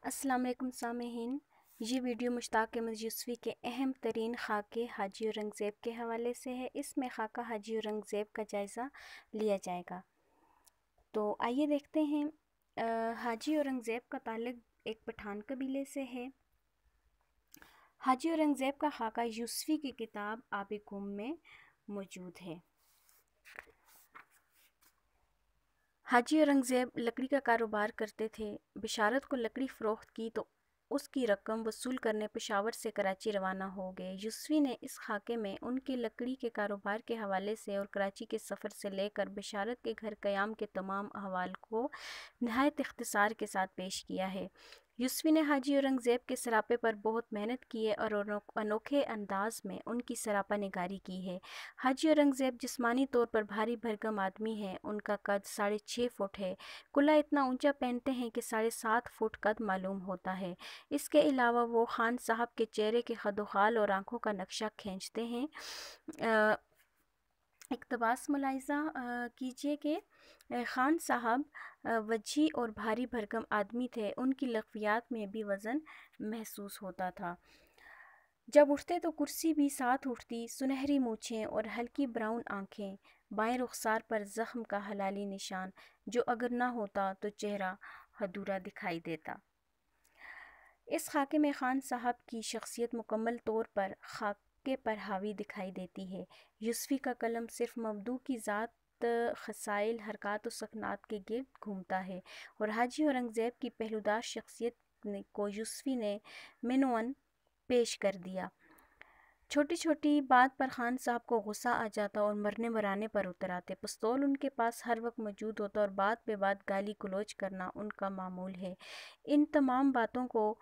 السلام علیکم سامعین، یہ ویڈیو مشتاق احمد یوسفی کے اہم ترین خاکے حاجی اورنگزیب کے حوالے سے ہے۔ اس میں خاکہ حاجی اورنگزیب کا جائزہ لیا جائے گا۔ تو آئیے دیکھتے ہیں۔ حاجی اورنگزیب کا تعلق ایک پٹھان قبیلے سے ہے۔ حاجی اورنگزیب کا خاکہ یوسفی کی کتاب آب گم میں موجود ہے۔ حاجی اورنگزیب لکڑی کا کاروبار کرتے تھے۔ بشارت کو لکڑی فروخت کی تو اس کی رقم وصول کرنے پشاور سے کراچی روانہ ہو گئے۔ یوسفی نے اس خاکے میں ان کے لکڑی کے کاروبار کے حوالے سے اور کراچی کے سفر سے لے کر بشارت کے گھر قیام کے تمام احوال کو نہایت اختصار کے ساتھ پیش کیا ہے۔ یوسفی نے حاجی اورنگزیب کے سراپے پر بہت محنت کی ہے اور انوکھے انداز میں ان کی سراپا نگاری کی ہے۔ حاجی اورنگزیب جسمانی طور پر بھاری بھرکم آدمی ہے۔ ان کا قد 6.5 فٹ ہے۔ کلا اتنا اونچا پہنتے ہیں کہ 7.5 فٹ قد معلوم ہوتا ہے۔ اس کے علاوہ وہ خان صاحب کے چہرے کے خد و خال اور آنکھوں کا نقشہ کھینچتے ہیں۔ اقتباس ملاحظہ کیجئے کہ خان صاحب وجیح اور بھاری بھرکم آدمی تھے۔ ان کی لغویات میں بھی وزن محسوس ہوتا تھا۔ جب اٹھتے تو کرسی بھی ساتھ اٹھتی، سنہری مونچھیں اور ہلکی براؤن آنکھیں، بائیں رخسار پر زخم کا حلالی نشان، جو اگر نہ ہوتا تو چہرہ ادھورا دکھائی دیتا۔ اس خاکے میں خان صاحب کی شخصیت مکمل طور پر خاکے پر حاوی دکھائی دیتی ہے۔ یوسفی کا قلم صرف مبدوع کی ذات، خصائل، حرکات و سکنات کے گرد گھومتا ہے اور حاجی اورنگزیب کی پہلودار شخصیت کو یوسفی نے منوان پیش کر دیا۔ چھوٹی چھوٹی بات پر خان صاحب کو غصہ آ جاتا اور مرنے مرانے پر اتر آتے۔ پستول ان کے پاس ہر وقت موجود ہوتا اور بات پہ بات گالی گلوچ کرنا ان کا معمول ہے۔ ان تمام باتوں کو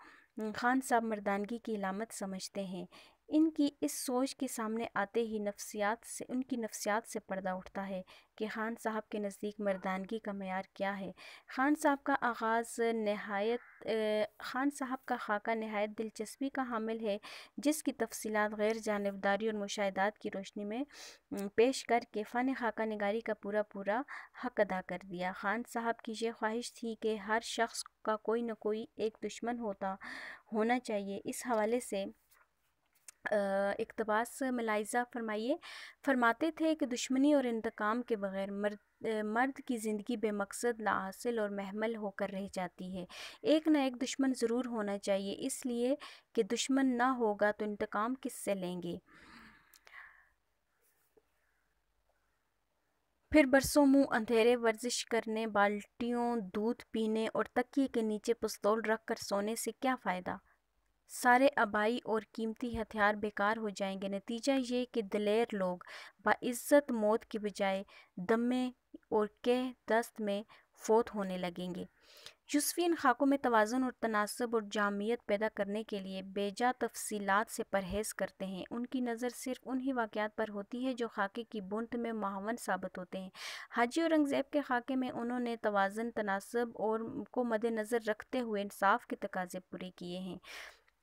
خان صاحب مردانگی کی علامت سمجھتے ہیں۔ ان کی اس سوچ کے سامنے آتے ہی ان کی نفسیات سے پردہ اٹھتا ہے کہ خان صاحب کے نزدیک مردانگی کا معیار کیا ہے۔ خان صاحب کا خاکہ نہایت دلچسپی کا حامل ہے، جس کی تفصیلات غیر جانبداری اور مشاہدات کی روشنی میں پیش کر کے فن خاکہ نگاری کا پورا حق ادا کر دیا۔ خان صاحب کی یہ خواہش تھی کہ ہر شخص کا کوئی نہ کوئی ایک دشمن ہونا چاہیے۔ اس حوالے سے اقتباس ملاحظہ فرماتے تھے کہ دشمنی اور انتقام کے بغیر مرد کی زندگی بے مقصد، لا حاصل اور محمل ہو کر رہ جاتی ہے۔ ایک نہ ایک دشمن ضرور ہونا چاہیے، اس لیے کہ دشمن نہ ہوگا تو انتقام کس سے لیں گے؟ پھر برسوں منہ اندھیرے ورزش کرنے، بالٹیوں دودھ پینے اور تکیے کے نیچے پستول رکھ کر سونے سے کیا فائدہ؟ سارے آبائی اور قیمتی ہتھیار بیکار ہو جائیں گے۔ نتیجہ یہ کہ دلیر لوگ باعزت موت کی بجائے دمے اور کہہ دست میں فوت ہونے لگیں گے۔ یوسفی ان خاکوں میں توازن اور تناسب اور جامعیت پیدا کرنے کے لیے بیجا تفصیلات سے پرہیز کرتے ہیں۔ ان کی نظر صرف انہی واقعات پر ہوتی ہے جو خاکے کی بنت میں معاون ثابت ہوتے ہیں۔ حاجی اورنگزیب کے خاکے میں انہوں نے توازن، تناسب اور کو مد نظر رکھتے ہوئے انصاف کے تقاضے پورے کیے ہیں۔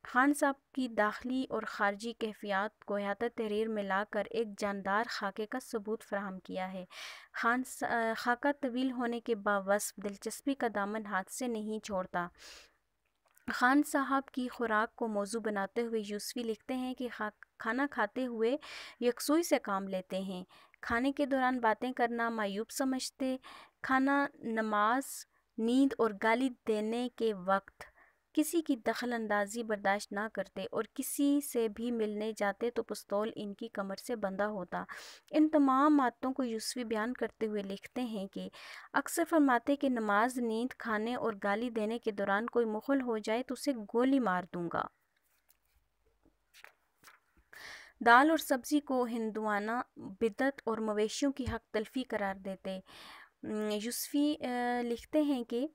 خان صاحب کی داخلی اور خارجی کیفیات کو احاطہ تحریر میں لا کر ایک جاندار خاکے کا ثبوت فراہم کیا ہے۔ خاکہ طویل ہونے کے باوصف دلچسپی کا دامن ہاتھ سے نہیں چھوڑتا۔ خان صاحب کی خوراک کو موضوع بناتے ہوئے یوسفی لکھتے ہیں کہ کھانا کھاتے ہوئے یکسوئی سے کام لیتے ہیں۔ کھانے کے دوران باتیں کرنا معیوب سمجھتے۔ کھانا، نماز، نیند اور گالی دینے کے وقت کسی کی دخل اندازی برداشت نہ کرتے اور کسی سے بھی ملنے جاتے تو پستول ان کی کمر سے بندھا ہوتا۔ ان تمام عادتوں کو یوسفی بیان کرتے ہوئے لکھتے ہیں کہ اکثر فرماتے کہ نماز، نیند، کھانے اور گالی دینے کے دوران کوئی مخل ہو جائے تو اسے گولی مار دوں گا۔ دال اور سبزی کو ہندوانہ بدعت اور مویشیوں کی حق تلفی قرار دیتے۔ یوسفی لکھتے ہیں کہ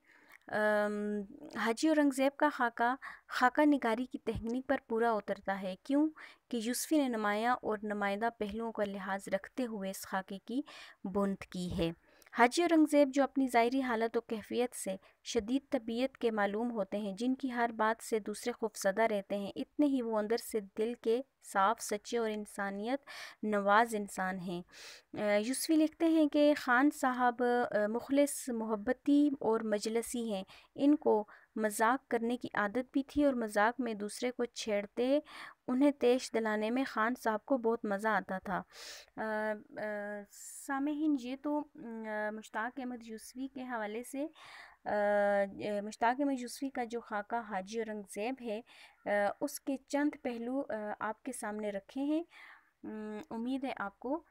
حاجی اورنگزیب کا خاکہ نگاری کی تکنیک پر پورا اترتا ہے، کیوں کہ یوسفی نے نمایاں اور نمائندہ پہلوؤں کا لحاظ رکھتے ہوئے اس خاکے کی بنت کی ہے۔ حاجی اورنگزیب جو اپنی ظاہری حالت و کیفیت سے شدید طبیعت کے معلوم ہوتے ہیں، جن کی ہر بات سے دوسرے خوفزدہ رہتے ہیں، اتنے ہی وہ اندر سے دل کے صاف، سچے اور انسانیت نواز انسان ہیں۔ یوسفی لکھتے ہیں کہ خان صاحب مخلص، محبتی اور مجلسی ہیں۔ ان کو مذاق کرنے کی عادت بھی تھی اور مذاق میں دوسرے کو چھیڑتے انہیں تیش دلانے میں خان صاحب کو بہت مزہ آتا تھا۔ سامعین، یہ تو مشتاق احمد یوسفی کے حوالے سے مشتاق احمد یوسفی کا جو خاکہ حاجی اورنگزیب ہے اس کے چند پہلو آپ کے سامنے رکھے ہیں۔ امید ہے آپ کو